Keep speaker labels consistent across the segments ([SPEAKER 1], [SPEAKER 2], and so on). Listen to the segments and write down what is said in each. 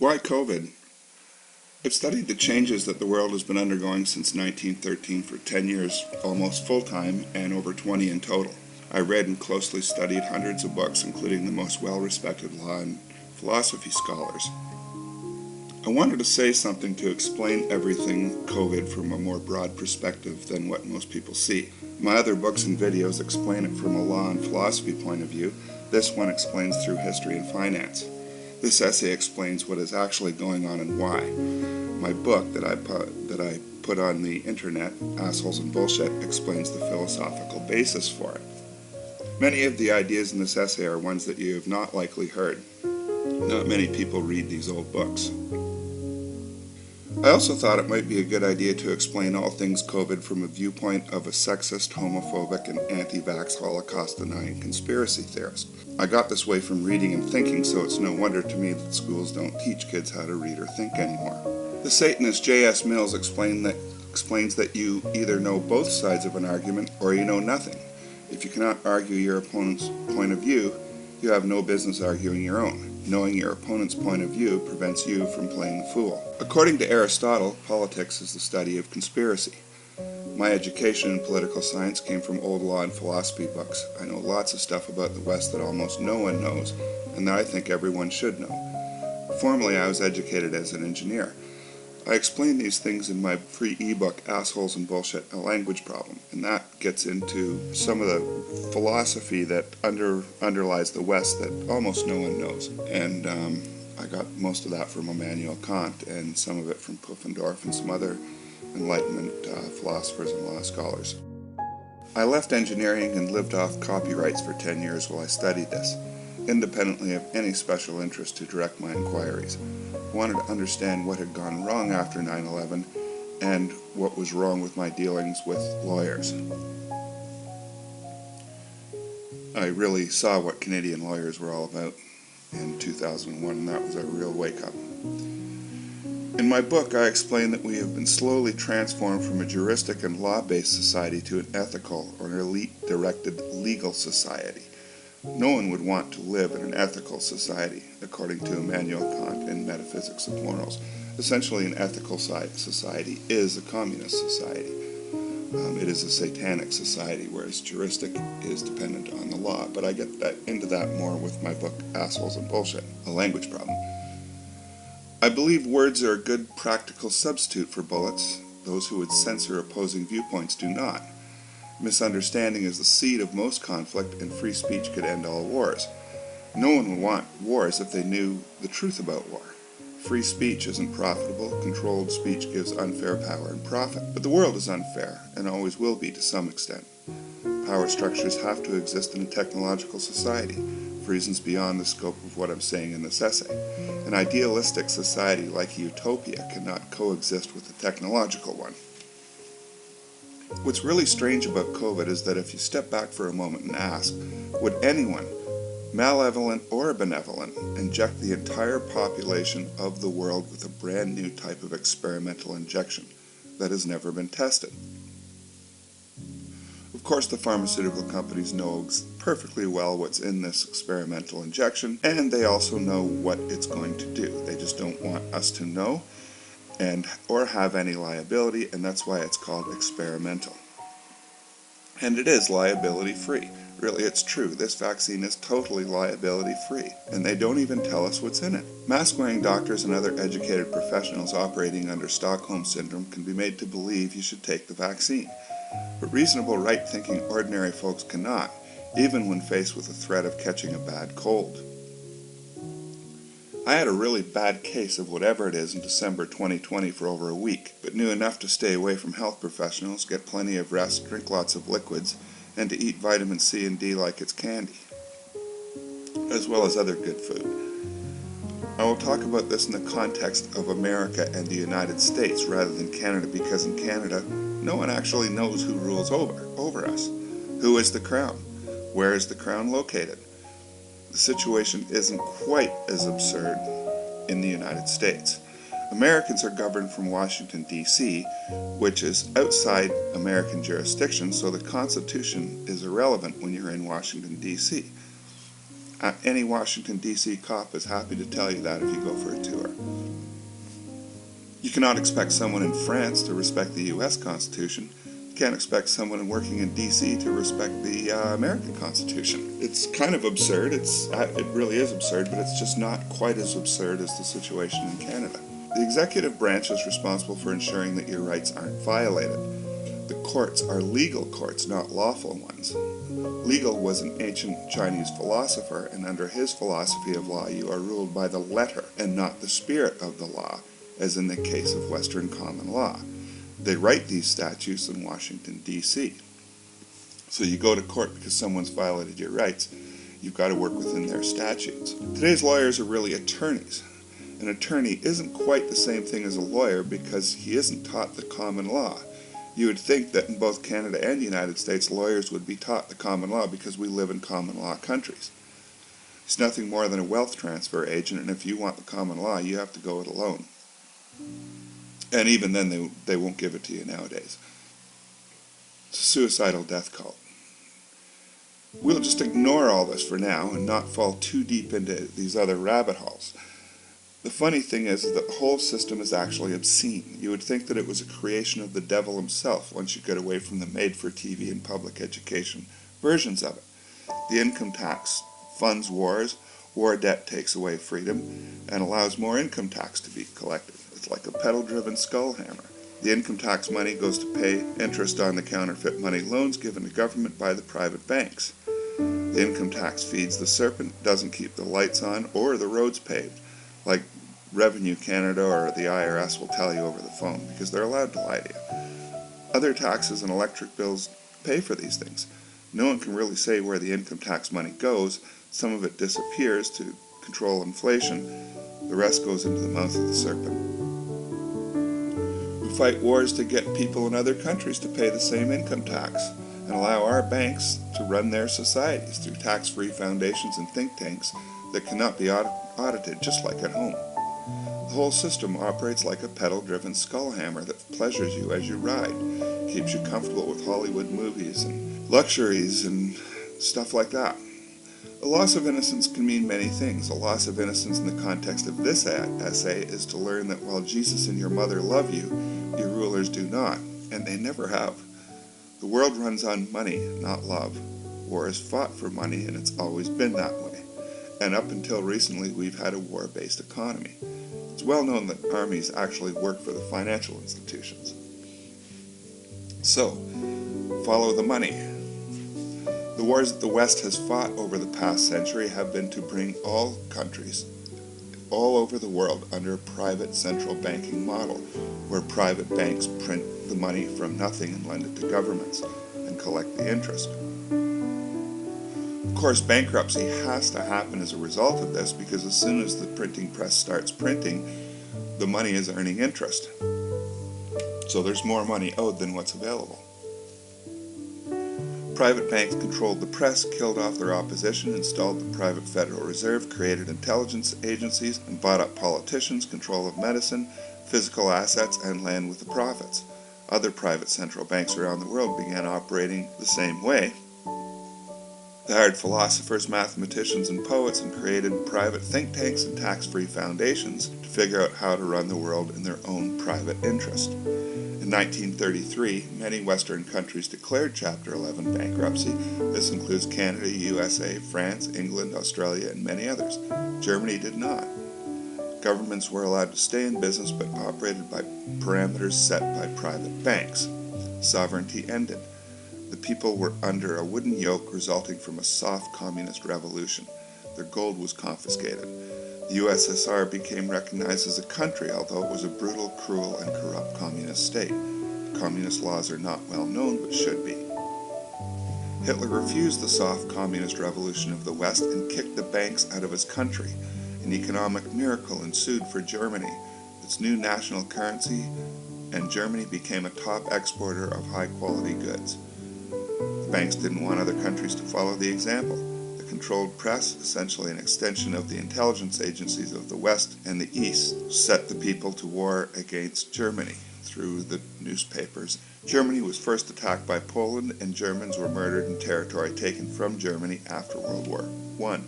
[SPEAKER 1] Why COVID? I've studied the changes that the world has been undergoing since 1913 for 10 years, almost full-time, and over 20 in total. I read and closely studied hundreds of books, including the most well-respected law and philosophy scholars. I wanted to say something to explain everything COVID from a more broad perspective than what most people see. My other books and videos explain it from a law and philosophy point of view. This one explains through history and finance. This essay explains what is actually going on and why. My book that I put on the internet, Assholes and Bullshit, explains the philosophical basis for it. Many of the ideas in this essay are ones that you have not likely heard. Not many people read these old books. I also thought it might be a good idea to explain all things COVID from a viewpoint of a sexist, homophobic, and anti-vax Holocaust-denying conspiracy theorist. I got this way from reading and thinking, so it's no wonder to me that schools don't teach kids how to read or think anymore. The Satanist J.S. Mills explains that you either know both sides of an argument or you know nothing. If you cannot argue your opponent's point of view, you have no business arguing your own. Knowing your opponent's point of view prevents you from playing the fool. According to Aristotle, politics is the study of conspiracy. My education in political science came from old law and philosophy books. I know lots of stuff about the West that almost no one knows, and that I think everyone should know. Formerly, I was educated as an engineer. I explain these things in my free ebook, Assholes and Bullshit, A Language Problem, and that gets into some of the philosophy that underlies the West that almost no one knows. And I got most of that from Immanuel Kant, and some of it from Pufendorf and some other Enlightenment philosophers and law scholars. I left engineering and lived off copyrights for 10 years while I studied this, independently of any special interest to direct my inquiries. I wanted to understand what had gone wrong after 9/11 and what was wrong with my dealings with lawyers. I really saw what Canadian lawyers were all about in 2001, and that was a real wake-up. In my book, I explain that we have been slowly transformed from a juristic and law-based society to an ethical or an elite-directed legal society. No one would want to live in an ethical society, according to Immanuel Kant in Metaphysics of Morals. Essentially, an ethical society is a communist society. It is a satanic society, whereas juristic is dependent on the law. But I get into that more with my book, Assholes and Bullshit, A Language Problem. I believe words are a good practical substitute for bullets. Those who would censor opposing viewpoints do not. Misunderstanding is the seed of most conflict, and free speech could end all wars. No one would want wars if they knew the truth about war. Free speech isn't profitable. Controlled speech gives unfair power and profit. But the world is unfair, and always will be to some extent. Power structures have to exist in a technological society, for reasons beyond the scope of what I'm saying in this essay. An idealistic society like a utopia cannot coexist with a technological one. What's really strange about COVID is that if you step back for a moment and ask, would anyone, malevolent or benevolent, inject the entire population of the world with a brand new type of experimental injection that has never been tested? Of course, the pharmaceutical companies know perfectly well what's in this experimental injection, and they also know what it's going to do. They just don't want us to know or have any liability, and that's why it's called experimental. And it is liability-free. Really, it's true. This vaccine is totally liability-free, and they don't even tell us what's in it. Mask-wearing doctors and other educated professionals operating under Stockholm Syndrome can be made to believe you should take the vaccine. But reasonable, right-thinking, ordinary folks cannot, even when faced with the threat of catching a bad cold. I had a really bad case of whatever it is in December 2020 for over a week, but knew enough to stay away from health professionals, get plenty of rest, drink lots of liquids, and to eat vitamin C and D like it's candy, as well as other good food. I will talk about this in the context of America and the United States rather than Canada, because in Canada, no one actually knows who rules over us. Who is the crown? Where is the crown located? The situation isn't quite as absurd in the United States. Americans are governed from Washington, D.C., which is outside American jurisdiction, so the Constitution is irrelevant when you're in Washington, D.C. Any Washington, D.C. cop is happy to tell you that if you go for a tour. You cannot expect someone in France to respect the U.S. Constitution. You can't expect someone working in D.C. to respect the American Constitution. It's kind of absurd. It really is absurd, but it's just not quite as absurd as the situation in Canada. The executive branch is responsible for ensuring that your rights aren't violated. The courts are legal courts, not lawful ones. Legal was an ancient Chinese philosopher, and under his philosophy of law, you are ruled by the letter and not the spirit of the law, as in the case of Western common law. They write these statutes in Washington, D.C. So you go to court because someone's violated your rights. You've got to work within their statutes. Today's lawyers are really attorneys. An attorney isn't quite the same thing as a lawyer because he isn't taught the common law. You would think that in both Canada and the United States, lawyers would be taught the common law because we live in common law countries. It's nothing more than a wealth transfer agent, and if you want the common law, you have to go it alone. And even then, they won't give it to you nowadays. It's a suicidal death cult. We'll just ignore all this for now and not fall too deep into these other rabbit holes. The funny thing is that the whole system is actually obscene. You would think that it was a creation of the devil himself once you get away from the made-for-TV and public education versions of it. The income tax funds wars, war debt takes away freedom, and allows more income tax to be collected. It's like a pedal-driven skull hammer. The income tax money goes to pay interest on the counterfeit money loans given to government by the private banks. The income tax feeds the serpent, doesn't keep the lights on or the roads paved, like Revenue Canada or the IRS will tell you over the phone, because they're allowed to lie to you. Other taxes and electric bills pay for these things. No one can really say where the income tax money goes. Some of it disappears to control inflation. The rest goes into the mouth of the serpent. We fight wars to get people in other countries to pay the same income tax and allow our banks to run their societies through tax-free foundations and think tanks that cannot be audited, just like at home. The whole system operates like a pedal-driven skull hammer that pleasures you as you ride, keeps you comfortable with Hollywood movies and luxuries and stuff like that. A loss of innocence can mean many things. A loss of innocence in the context of this essay is to learn that while Jesus and your mother love you, your rulers do not, and they never have. The world runs on money, not love. War is fought for money, and it's always been that way. And up until recently, we've had a war-based economy. It's well known that armies actually work for the financial institutions. So, follow the money. The wars that the West has fought over the past century have been to bring all countries, all over the world, under a private central banking model, where private banks print the money from nothing and lend it to governments and collect the interest. Of course, bankruptcy has to happen as a result of this, because as soon as the printing press starts printing, the money is earning interest. So there's more money owed than what's available. Private banks controlled the press, killed off their opposition, installed the private Federal Reserve, created intelligence agencies, and bought up politicians, control of medicine, physical assets, and land with the profits. Other private central banks around the world began operating the same way. They hired philosophers, mathematicians, and poets and created private think tanks and tax-free foundations to figure out how to run the world in their own private interest. In 1933, many Western countries declared Chapter 11 bankruptcy. This includes Canada, USA, France, England, Australia, and many others. Germany did not. Governments were allowed to stay in business but operated by parameters set by private banks. Sovereignty ended. The people were under a wooden yoke resulting from a soft communist revolution. Their gold was confiscated. The USSR became recognized as a country, although it was a brutal, cruel, and corrupt communist state. Communist laws are not well known, but should be. Hitler refused the soft communist revolution of the West and kicked the banks out of his country. An economic miracle ensued for Germany, its new national currency, and Germany became a top exporter of high-quality goods. The banks didn't want other countries to follow the example. The controlled press, essentially an extension of the intelligence agencies of the West and the East, set the people to war against Germany through the newspapers. Germany was first attacked by Poland, and Germans were murdered in territory taken from Germany after World War I.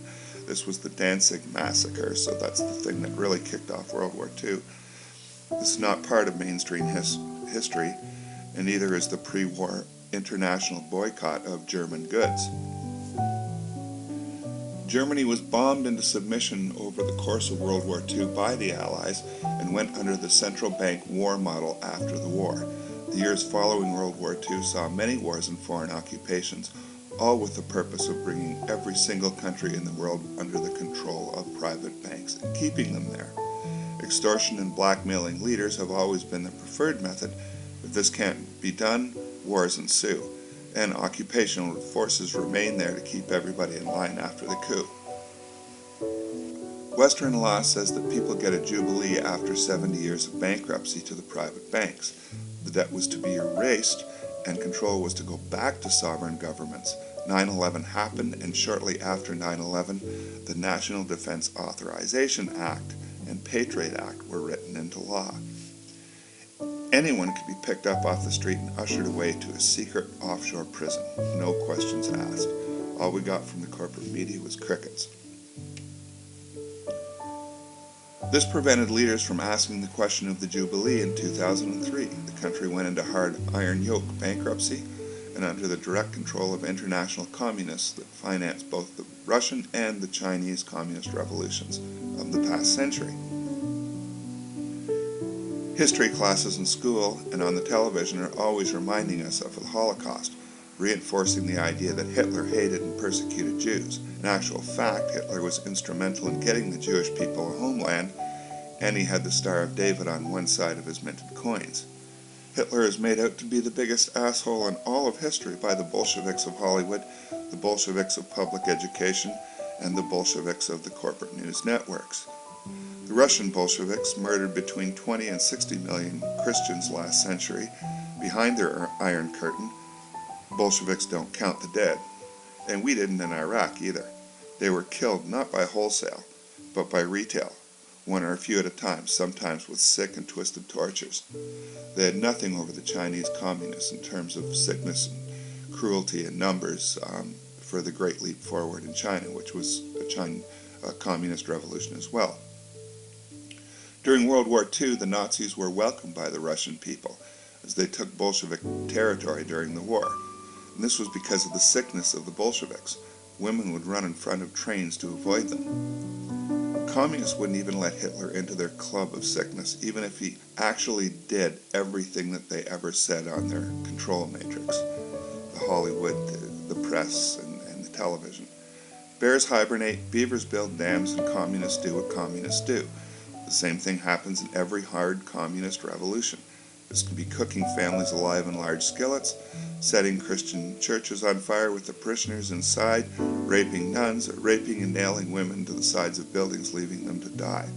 [SPEAKER 1] This was the Danzig massacre, so that's the thing that really kicked off World War II. This is not part of mainstream history, and neither is the pre-war international boycott of German goods. Germany was bombed into submission over the course of World War II by the Allies and went under the central bank war model after the war. The years following World War II saw many wars and foreign occupations, all with the purpose of bringing every single country in the world under the control of private banks and keeping them there. Extortion and blackmailing leaders have always been the preferred method. If this can't be done, wars ensue, and occupational forces remain there to keep everybody in line after the coup. Western law says that people get a jubilee after 70 years of bankruptcy to the private banks. The debt was to be erased, and control was to go back to sovereign governments. 9/11 happened, and shortly after 9/11, the National Defense Authorization Act and Patriot Act were written into law. Anyone could be picked up off the street and ushered away to a secret offshore prison, no questions asked. All we got from the corporate media was crickets. This prevented leaders from asking the question of the Jubilee in 2003. The country went into hard iron yoke bankruptcy and under the direct control of international communists that financed both the Russian and the Chinese communist revolutions of the past century. History classes in school and on the television are always reminding us of the Holocaust, reinforcing the idea that Hitler hated and persecuted Jews. In actual fact, Hitler was instrumental in getting the Jewish people a homeland, and he had the Star of David on one side of his minted coins. Hitler is made out to be the biggest asshole in all of history by the Bolsheviks of Hollywood, the Bolsheviks of public education, and the Bolsheviks of the corporate news networks. The Russian Bolsheviks murdered between 20 and 60 million Christians last century. Behind their Iron Curtain, Bolsheviks don't count the dead. And we didn't in Iraq either. They were killed not by wholesale, but by retail, one or a few at a time, sometimes with sick and twisted tortures. They had nothing over the Chinese communists in terms of sickness and cruelty and numbers for the Great Leap Forward in China, which was a communist revolution as well. During World War II, the Nazis were welcomed by the Russian people as they took Bolshevik territory during the war. And this was because of the sickness of the Bolsheviks. Women would run in front of trains to avoid them. Communists wouldn't even let Hitler into their club of sickness, even if he actually did everything that they ever said on their control matrix. The Hollywood, the press, and the television. Bears hibernate, beavers build dams, and communists do what communists do. The same thing happens in every hard communist revolution. This can be cooking families alive in large skillets, setting Christian churches on fire with the parishioners inside, raping nuns, or raping and nailing women to the sides of buildings, leaving them to die.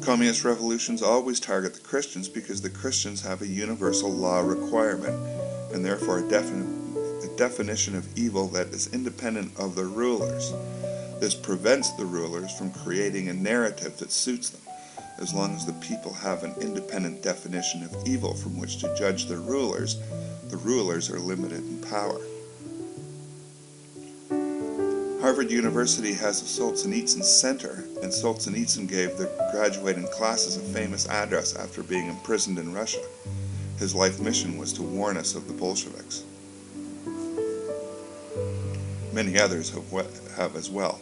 [SPEAKER 1] Communist revolutions always target the Christians because the Christians have a universal law requirement, and therefore a definition of evil that is independent of the rulers. This prevents the rulers from creating a narrative that suits them. As long as the people have an independent definition of evil from which to judge the rulers are limited in power. Harvard University has a Solzhenitsyn Center, and Solzhenitsyn gave the graduating classes a famous address after being imprisoned in Russia. His life mission was to warn us of the Bolsheviks. Many others have as well.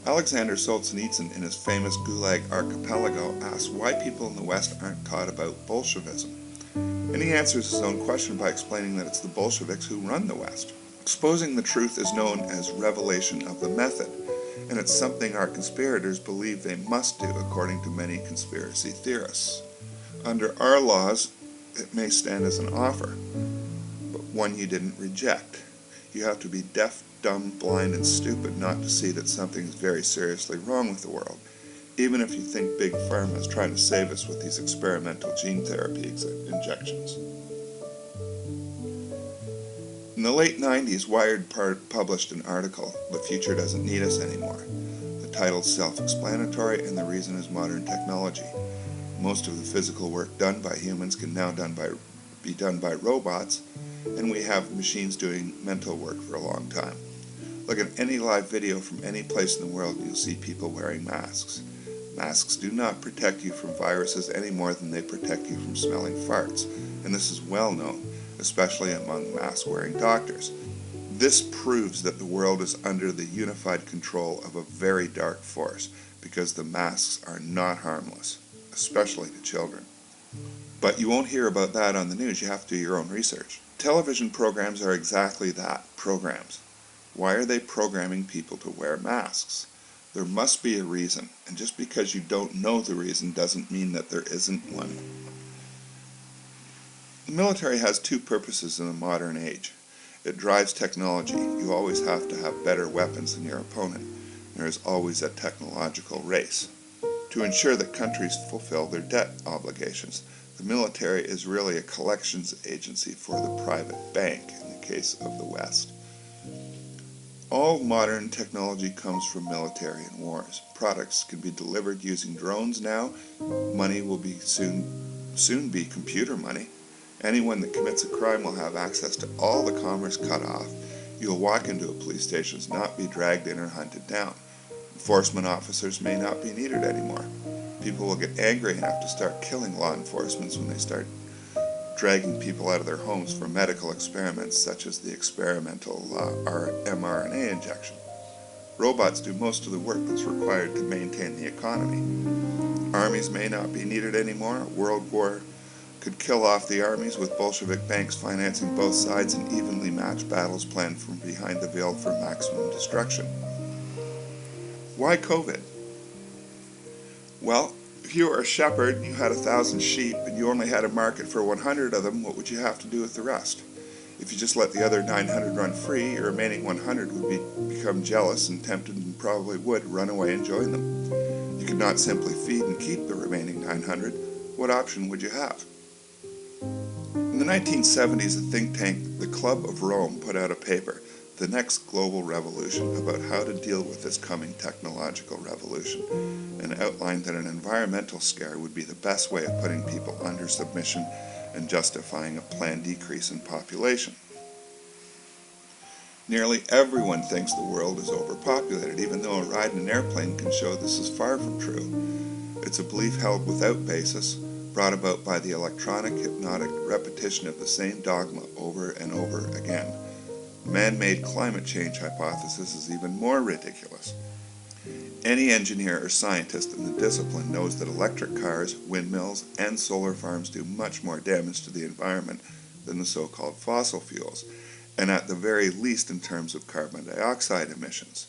[SPEAKER 1] Alexander Solzhenitsyn, in his famous Gulag Archipelago, asks why people in the West aren't taught about Bolshevism. And he answers his own question by explaining that it's the Bolsheviks who run the West. Exposing the truth is known as revelation of the method, and it's something our conspirators believe they must do, according to many conspiracy theorists. Under our laws, it may stand as an offer, but one you didn't reject. You have to be deaf, dumb, blind, and stupid not to see that something is very seriously wrong with the world, even if you think Big Pharma is trying to save us with these experimental gene therapy injections. In the late 90s, Wired published an article, "The Future Doesn't Need Us Anymore." The title's self-explanatory, and the reason is modern technology. Most of the physical work done by humans can now be done by robots, and we have machines doing mental work for a long time. Look at any live video from any place in the world and you'll see people wearing masks. Masks do not protect you from viruses any more than they protect you from smelling farts, and this is well known, especially among mask-wearing doctors. This proves that the world is under the unified control of a very dark force, because the masks are not harmless, especially to children. But you won't hear about that on the news. You have to do your own research. Television programs are exactly that, programs. Why are they programming people to wear masks? There must be a reason, and just because you don't know the reason doesn't mean that there isn't one. The military has two purposes in the modern age. It drives technology. You always have to have better weapons than your opponent. There is always a technological race. To ensure that countries fulfill their debt obligations, the military is really a collections agency for the private bank in the case of the West. All modern technology comes from military and wars. Products can be delivered using drones now. Money will be soon be computer money. Anyone that commits a crime will have access to all the commerce cut off. You'll walk into a police station and not be dragged in or hunted down. Enforcement officers may not be needed anymore. People will get angry enough to start killing law enforcement when they start dragging people out of their homes for medical experiments such as the experimental mRNA injection. Robots do most of the work that's required to maintain the economy. Armies may not be needed anymore. A world war could kill off the armies with Bolshevik banks financing both sides and evenly matched battles planned from behind the veil for maximum destruction. Why COVID? Well, if you were a shepherd and you had 1,000 sheep and you only had a market for 100 of them, what would you have to do with the rest? If you just let the other 900 run free, your remaining 100 would become jealous and tempted and probably would run away and join them. You could not simply feed and keep the remaining 900. What option would you have? In the 1970s, a think tank, the Club of Rome, put out a paper, The Next Global Revolution, about how to deal with this coming technological revolution, and outlined that an environmental scare would be the best way of putting people under submission and justifying a planned decrease in population. Nearly everyone thinks the world is overpopulated, even though a ride in an airplane can show this is far from true. It's a belief held without basis, brought about by the electronic hypnotic repetition of the same dogma over and over again. The man-made climate change hypothesis is even more ridiculous. Any engineer or scientist in the discipline knows that electric cars, windmills, and solar farms do much more damage to the environment than the so-called fossil fuels, and at the very least in terms of carbon dioxide emissions.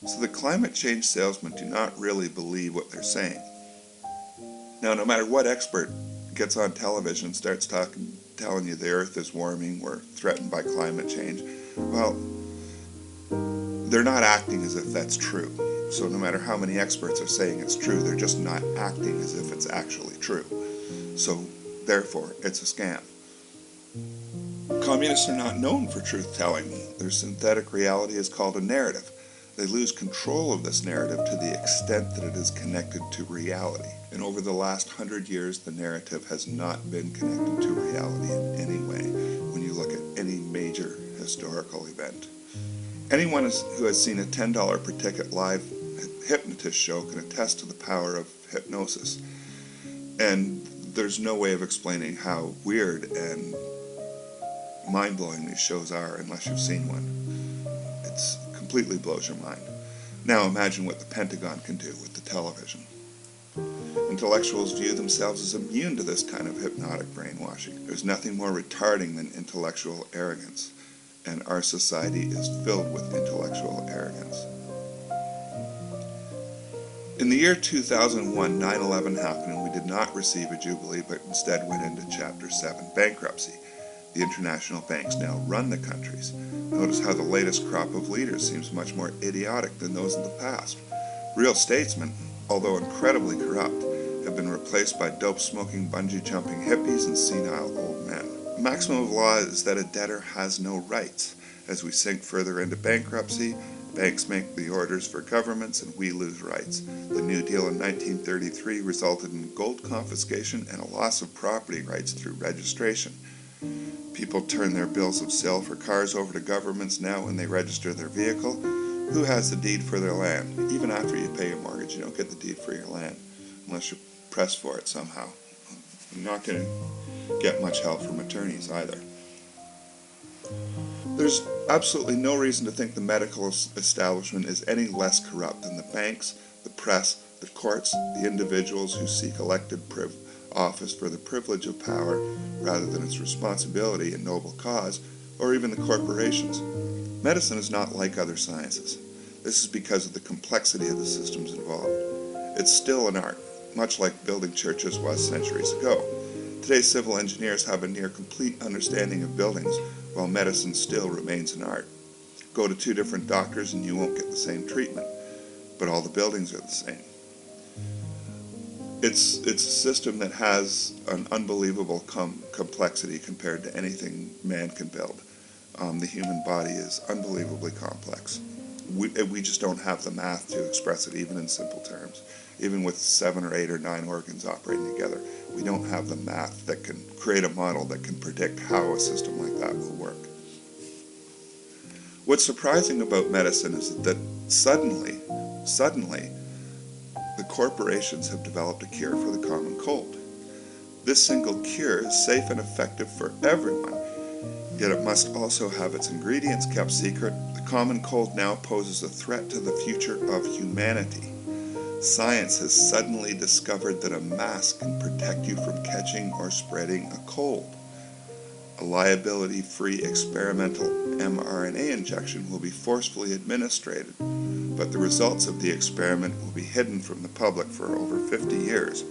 [SPEAKER 1] So the climate change salesmen do not really believe what they're saying. Now, no matter what expert gets on television and starts telling you the earth is warming, we're threatened by climate change, well, they're not acting as if that's true. So no matter how many experts are saying it's true, they're just not acting as if it's actually true. So therefore, it's a scam. Communists are not known for truth-telling. Their synthetic reality is called a narrative. They lose control of this narrative to the extent that it is connected to reality. And over the last 100 years, the narrative has not been connected to reality in any way when you look at any major historical event. Anyone who has seen a $10 per ticket live hypnotist show can attest to the power of hypnosis. And there's no way of explaining how weird and mind-blowing these shows are unless you've seen one. It completely blows your mind. Now imagine what the Pentagon can do with the television. Intellectuals view themselves as immune to this kind of hypnotic brainwashing. There's nothing more retarding than intellectual arrogance, and our society is filled with intellectual arrogance. In the year 2001, 9/11 happened and we did not receive a jubilee, but instead went into Chapter 7 bankruptcy. The international banks now run the countries. Notice how the latest crop of leaders seems much more idiotic than those in the past. Real statesmen, although incredibly corrupt, have been replaced by dope-smoking, bungee-jumping hippies and senile old men. The maximum of law is that a debtor has no rights. As we sink further into bankruptcy, banks make the orders for governments and we lose rights. The New Deal in 1933 resulted in gold confiscation and a loss of property rights through registration. People turn their bills of sale for cars over to governments now when they register their vehicle. Who has the deed for their land? Even after you pay your mortgage, you don't get the deed for your land unless you press for it somehow. You're not going to get much help from attorneys either. There's absolutely no reason to think the medical establishment is any less corrupt than the banks, the press, the courts, the individuals who seek elected office for the privilege of power rather than its responsibility and noble cause, or even the corporations. Medicine is not like other sciences. This is because of the complexity of the systems involved. It's still an art, much like building churches was centuries ago. Today's civil engineers have a near complete understanding of buildings, while medicine still remains an art. Go to two different doctors and you won't get the same treatment, but all the buildings are the same. It's a system that has an unbelievable complexity compared to anything man can build. The human body is unbelievably complex. We just don't have the math to express it even in simple terms. Even with 7 or 8 or 9 organs operating together, we don't have the math that can create a model that can predict how a system like that will work. What's surprising about medicine is that suddenly, the corporations have developed a cure for the common cold. This single cure is safe and effective for everyone, yet it must also have its ingredients kept secret. The common cold now poses a threat to the future of humanity. Science has suddenly discovered that a mask can protect you from catching or spreading a cold. A liability-free experimental mRNA injection will be forcefully administered, but the results of the experiment will be hidden from the public for over 50 years.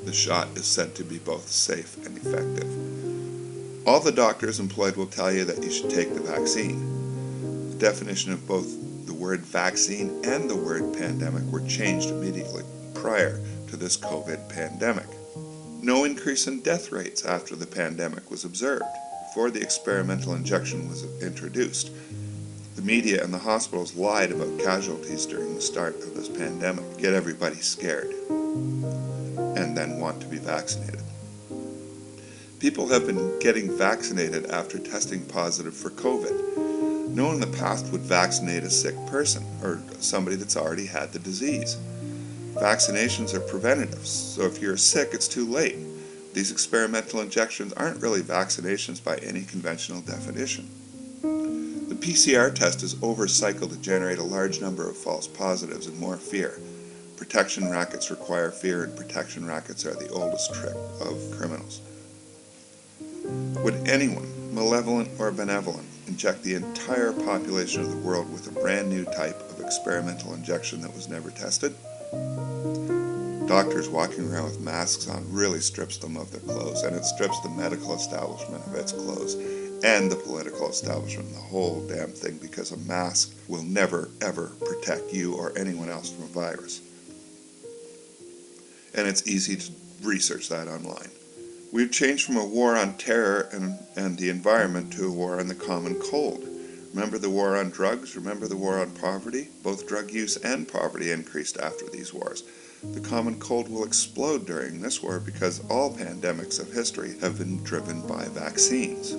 [SPEAKER 1] The shot is said to be both safe and effective. All the doctors employed will tell you that you should take the vaccine. The definition of both the word vaccine and the word pandemic were changed immediately prior to this COVID pandemic. No increase in death rates after the pandemic was observed, before the experimental injection was introduced. The media and the hospitals lied about casualties during the start of this pandemic, get everybody scared, and then want to be vaccinated. People have been getting vaccinated after testing positive for COVID. No one in the past would vaccinate a sick person or somebody that's already had the disease. Vaccinations are preventative, so if you're sick, it's too late. These experimental injections aren't really vaccinations by any conventional definition. The PCR test is overcycled to generate a large number of false positives and more fear. Protection rackets require fear, and protection rackets are the oldest trick of criminals. Would anyone, malevolent or benevolent, inject the entire population of the world with a brand new type of experimental injection that was never tested? Doctors walking around with masks on really strips them of their clothes, and it strips the medical establishment of its clothes, and the political establishment, the whole damn thing, because a mask will never, ever protect you or anyone else from a virus. And it's easy to research that online. We've changed from a war on terror and the environment to a war on the common cold. Remember the war on drugs? Remember the war on poverty? Both drug use and poverty increased after these wars. The common cold will explode during this war because all pandemics of history have been driven by vaccines.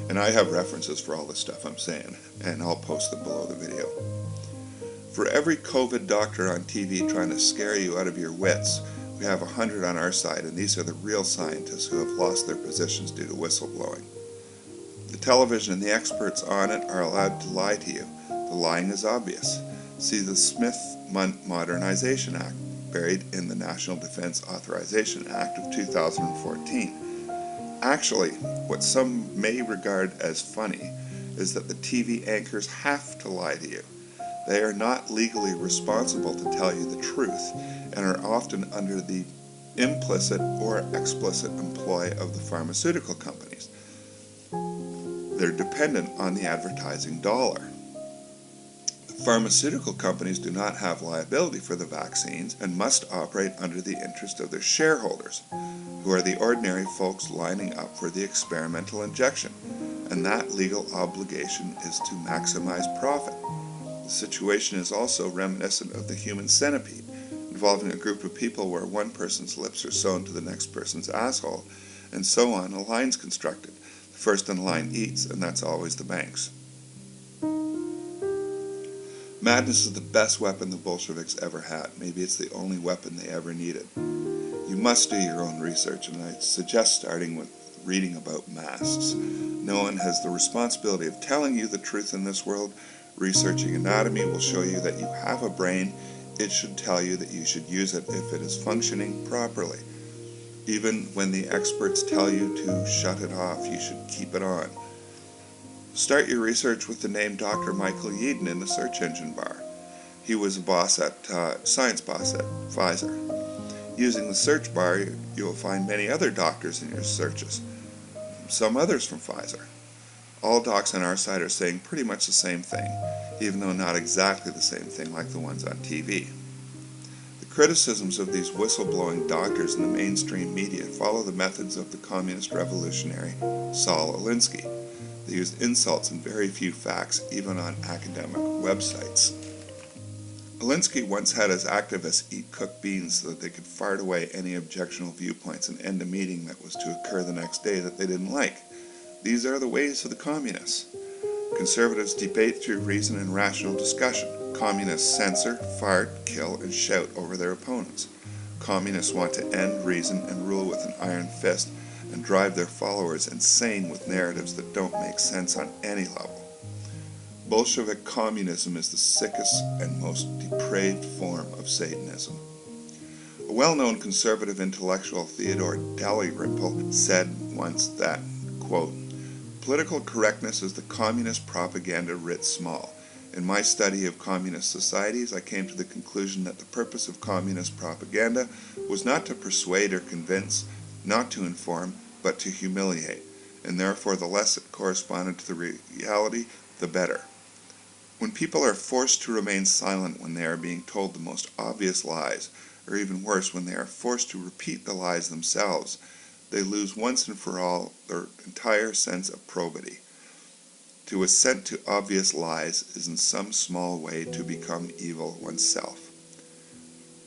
[SPEAKER 1] And I have references for all the stuff I'm saying, and I'll post them below the video. For every COVID doctor on TV trying to scare you out of your wits, we have 100 on our side, and these are the real scientists who have lost their positions due to whistleblowing. The television and the experts on it are allowed to lie to you. The lying is obvious. See the Smith Modernization Act, buried in the National Defense Authorization Act of 2014. Actually, what some may regard as funny is that the TV anchors have to lie to you. They are not legally responsible to tell you the truth and are often under the implicit or explicit employ of the pharmaceutical companies. They're dependent on the advertising dollar. Pharmaceutical companies do not have liability for the vaccines and must operate under the interest of their shareholders, who are the ordinary folks lining up for the experimental injection, and that legal obligation is to maximize profit. The situation is also reminiscent of the human centipede, involving a group of people where one person's lips are sewn to the next person's asshole, and so on, a line's constructed. The First in line eats, and that's always the banks. Madness is the best weapon the Bolsheviks ever had. Maybe it's the only weapon they ever needed. You must do your own research, and I suggest starting with reading about masks. No one has the responsibility of telling you the truth in this world. Researching anatomy will show you that you have a brain. It should tell you that you should use it if it is functioning properly. Even when the experts tell you to shut it off, you should keep it on. Start your research with the name Dr. Michael Yeadon in the search engine bar. He was a science boss at Pfizer. Using the search bar, you'll find many other doctors in your searches, some others from Pfizer. All docs on our site are saying pretty much the same thing, even though not exactly the same thing like the ones on TV. The criticisms of these whistleblowing doctors in the mainstream media follow the methods of the communist revolutionary Saul Alinsky. They use insults and very few facts, even on academic websites. Alinsky once had his activists eat cooked beans so that they could fart away any objectionable viewpoints and end a meeting that was to occur the next day that they didn't like. These are the ways of the communists. Conservatives debate through reason and rational discussion. Communists censor, fart, kill, and shout over their opponents. Communists want to end reason and rule with an iron fist and drive their followers insane with narratives that don't make sense on any level. Bolshevik communism is the sickest and most depraved form of Satanism. A well-known conservative intellectual, Theodore Dalrymple, said once that, quote, "Political correctness is the communist propaganda writ small. In my study of communist societies, I came to the conclusion that the purpose of communist propaganda was not to persuade or convince, not to inform, but to humiliate, and therefore the less it corresponded to the reality, the better. When people are forced to remain silent when they are being told the most obvious lies, or even worse, when they are forced to repeat the lies themselves, they lose once and for all their entire sense of probity. To assent to obvious lies is in some small way to become evil oneself.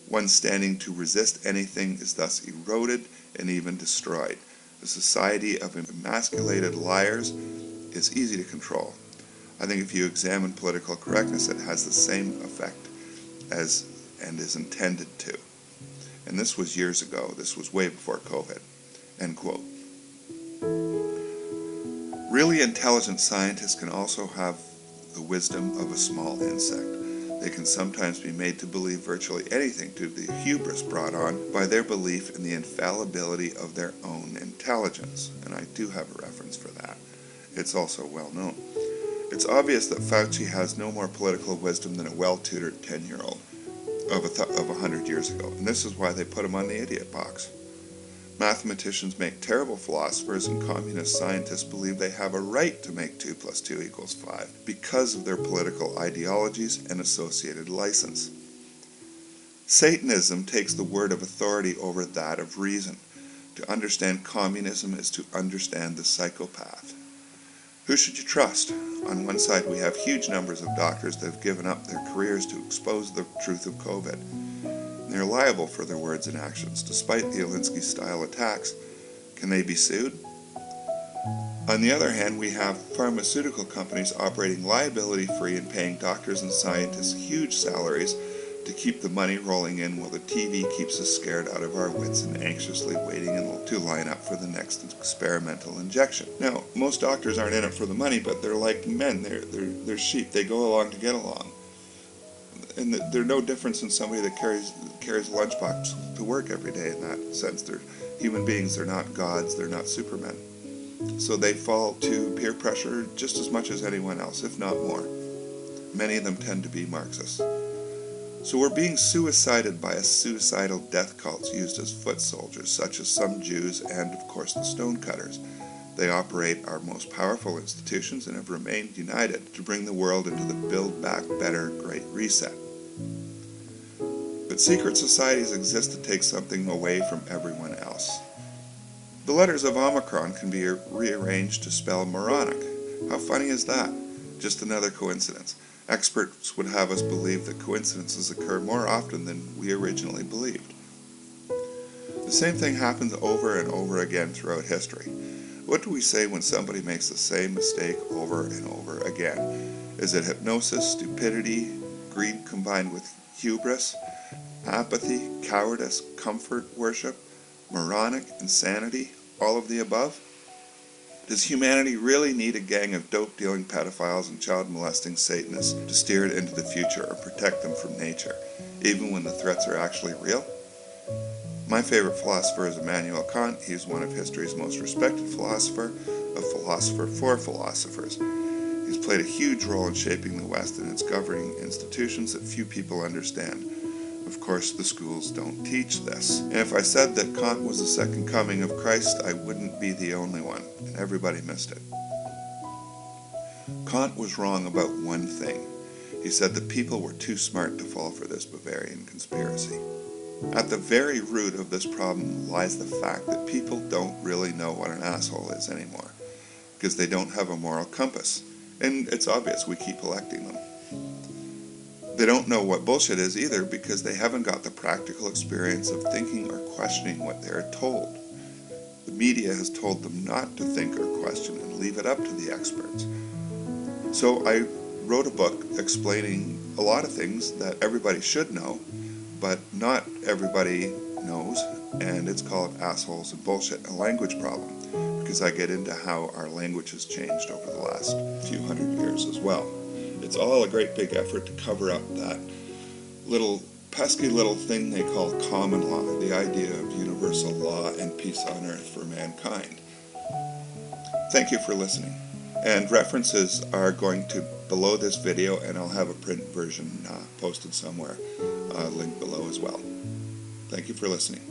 [SPEAKER 1] One standing to resist anything is thus eroded and even destroyed. A society of emasculated liars is easy to control. I think if you examine political correctness, it has the same effect as and is intended to. And this was years ago. This was way before Kovid." End quote. Really intelligent scientists can also have the wisdom of a small insect. They can sometimes be made to believe virtually anything due to the hubris brought on by their belief in the infallibility of their own intelligence. And I do have a reference for that. It's also well known. It's obvious that Fauci has no more political wisdom than a well-tutored 10-year-old of 100 years ago, and this is why they put him on the idiot box. Mathematicians make terrible philosophers, and communist scientists believe they have a right to make 2 + 2 = 5 because of their political ideologies and associated license. Satanism takes the word of authority over that of reason. To understand communism is to understand the psychopath. Who should you trust? On one side, we have huge numbers of doctors that have given up their careers to expose the truth of COVID. They're liable for their words and actions, despite the Alinsky-style attacks. Can they be sued? On the other hand, we have pharmaceutical companies operating liability-free and paying doctors and scientists huge salaries to keep the money rolling in while the TV keeps us scared out of our wits and anxiously waiting to line up for the next experimental injection. Now, most doctors aren't in it for the money, but they're like men. They're sheep. They go along to get along. And they're no different than somebody that carries a lunchbox to work every day in that sense. They're human beings. They're not gods. They're not supermen. So they fall to peer pressure just as much as anyone else, if not more. Many of them tend to be Marxists. So we're being suicided by a suicidal death cults used as foot soldiers, such as some Jews and, of course, the stonecutters. They operate our most powerful institutions and have remained united to bring the world into the Build Back Better Great Reset. But secret societies exist to take something away from everyone else. The letters of Omicron can be rearranged to spell moronic. How funny is that? Just another coincidence. Experts would have us believe that coincidences occur more often than we originally believed. The same thing happens over and over again throughout history. What do we say when somebody makes the same mistake over and over again? Is it hypnosis, stupidity, greed combined with hubris, apathy, cowardice, comfort worship, moronic, insanity, all of the above? Does humanity really need a gang of dope-dealing pedophiles and child-molesting Satanists to steer it into the future or protect them from nature, even when the threats are actually real? My favorite philosopher is Immanuel Kant. He's one of history's most respected philosophers, a philosopher for philosophers. He's played a huge role in shaping the West and its governing institutions that few people understand. Of course, the schools don't teach this. And if I said that Kant was the second coming of Christ, I wouldn't be the only one, and everybody missed it. Kant was wrong about one thing. He said that people were too smart to fall for this Bavarian conspiracy. At the very root of this problem lies the fact that people don't really know what an asshole is anymore, because they don't have a moral compass. And it's obvious, we keep electing them. They don't know what bullshit is either, because they haven't got the practical experience of thinking or questioning what they are told. The media has told them not to think or question and leave it up to the experts. So I wrote a book explaining a lot of things that everybody should know, but not everybody knows, and it's called Assholes and Bullshit, a language problem, because I get into how our language has changed over the last few hundred years as well. It's all a great big effort to cover up that pesky little thing they call common law, the idea of universal law and peace on earth for mankind. Thank you for listening. And references are going to below this video, and I'll have a print version posted somewhere, linked below as well. Thank you for listening.